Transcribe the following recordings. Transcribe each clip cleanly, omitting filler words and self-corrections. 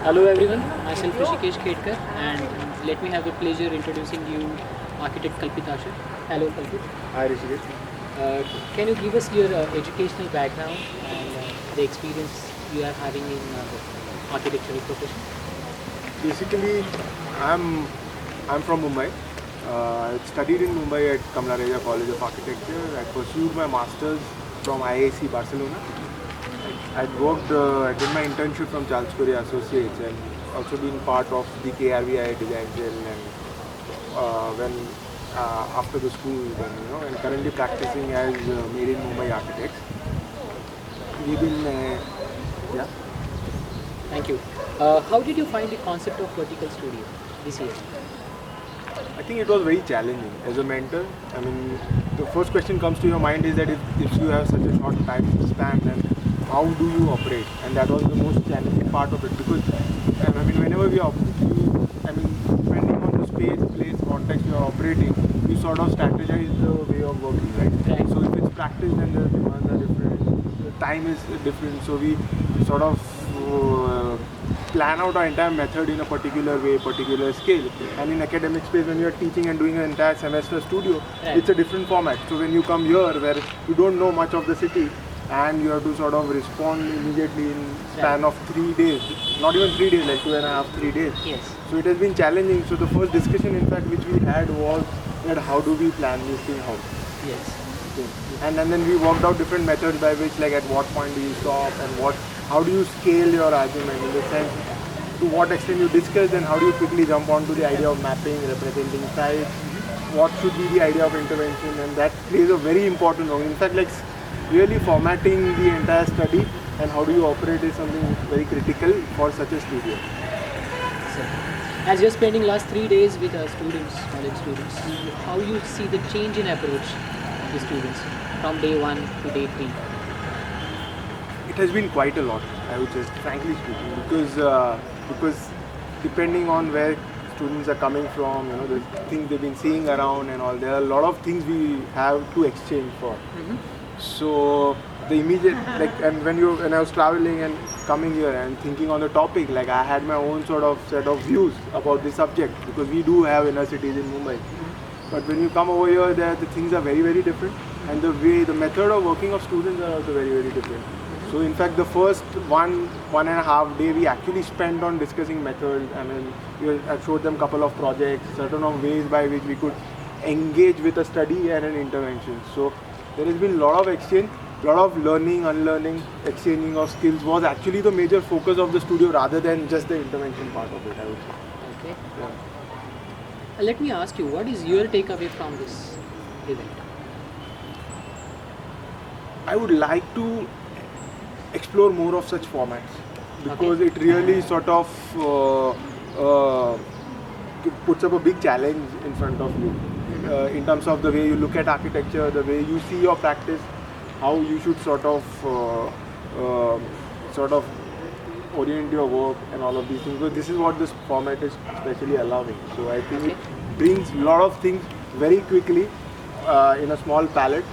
Hello everyone, myself Rishikesh Khetkar and let me have the pleasure introducing you architect Kalpit Ashar. Hello Kalpit. Hi Rishikesh. Can you give us your educational background and the experience you are having in the architectural profession? Basically, I'm from Mumbai. I studied in Mumbai at Kamaraja College of Architecture. I pursued my masters from IIC Barcelona. I did my internship from Charles Korea Associates and also been part of the KRVI design cell and when after the school and currently practicing as Made in Mumbai architects. We've been yeah. Thank you. How did you find the concept of vertical studio this year? I think it was very challenging as a mentor. I mean, the first question comes to your mind is that if you have such a short time span, then how do you operate? And that was the most challenging part of it because I mean, whenever we depending on the space, place, context you are operating, you sort of strategize the way of working, right? So if it's practice, then the demands are different, the time is different. So we sort of plan out our entire method in a particular way, particular scale. And in academic space, when you are teaching and doing an entire semester studio, it's a different format. So when you come here, where you don't know much of the city, and you have to sort of respond immediately in span of 3 days, not even 3 days, like 2.5, 3 days. Yes. So it has been challenging. So the first discussion, in fact, which we had was that how do we plan this thing out? Yes. Okay. And then we worked out different methods by which, like, at what point do you stop and how do you scale your argument in the sense to what extent you discuss and how do you quickly jump onto the idea of mapping, representing sites, what should be the idea of intervention, and that plays a very important role. In fact, like really formatting the entire study and how do you operate is something very critical for such a studio. So, as you're spending last 3 days with students, college students, how you see the change in approach of the students from day 1 to day 3? It has been quite a lot, I would say, frankly speaking, because depending on where students are coming from, the things they've been seeing around and all, there are a lot of things we have to exchange for. So the immediate, and when I was traveling and coming here and thinking on the topic, like I had my own sort of set of views about the subject because we do have inner cities in Mumbai. But when you come over here, the things are very, very different, and the method of working of students are also very, very different. So in fact, the first one and a half day we actually spent on discussing methods. I mean, I showed them a couple of projects, certain of ways by which we could engage with a study and an intervention. So there has been a lot of exchange, a lot of learning, unlearning, exchanging of skills was actually the major focus of the studio rather than just the intervention part of it, I would say. Okay. Yeah. Let me ask you, what is your takeaway from this event? I would like to explore more of such formats because it really sort of puts up a big challenge in front of you in terms of the way you look at architecture, the way you see your practice, how you should sort of orient your work and all of these things. Because this is what this format is especially allowing. So I think it brings a lot of things very quickly in a small palette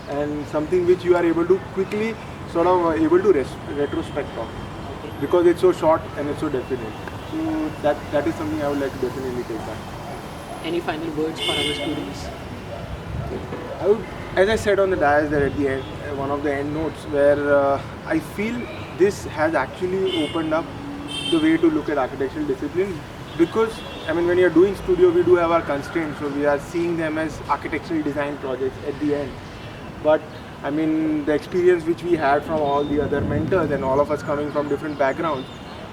and something which you are able to quickly sort of able to retrospect on because it's so short and it's so definite. So that is something I would like to definitely take back. Any final words for our students? I would, as I said on the dais there at the end, one of the end notes, where I feel this has actually opened up the way to look at architectural disciplines because, I mean, when you're doing studio, we do have our constraints, so we are seeing them as architectural design projects at the end. But I mean, the experience which we had from all the other mentors and all of us coming from different backgrounds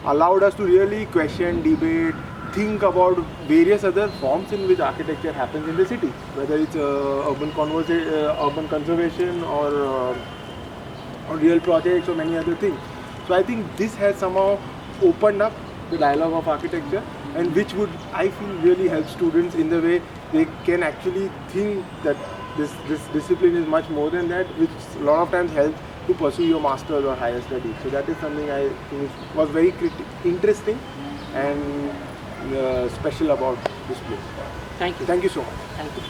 allowed us to really question, debate, think about various other forms in which architecture happens in the city, whether it's urban conservation or real projects or many other things. So I think this has somehow opened up the dialogue of architecture and which would, I feel, really help students in the way they can actually think that this discipline is much more than that, which a lot of times helps to pursue your master's or higher studies. So that is something I think was very interesting and special about this place. Thank you. Thank you so much. Thank you.